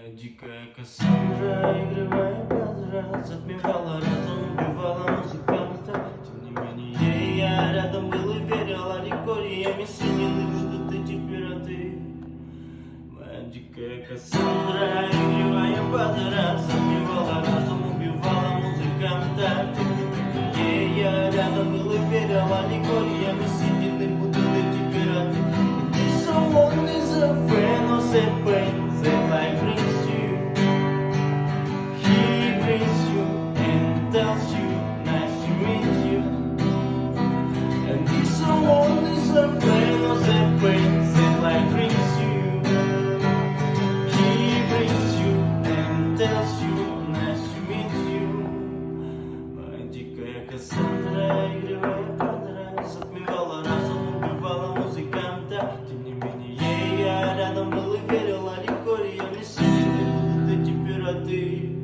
Дикая Кассандра, игривая каждый раз, отмевала разум, убивала музыканта. Тем не менее, я рядом был и верил, аллегориями соединив, что ты теперь, а ты моя дикая Кассандра, игривая каждый раз, отмевала разум, убивала музыканта. Тем не менее, я рядом был и верил, аллегориями соединив, будто ты теперь, а ты. If someone is a friend or say pain, that life brings you. He brings you and tells you, nice to meet you. And if someone is a friend or say pain, that life brings you. He brings you and tells you, nice to meet you. Моя дикая Кассандра, игривая подразу, отмевала разум, убивала музыканта. Тем не менее, я рядом был и верил, аллегориями соединив, будто ты теперь, а ты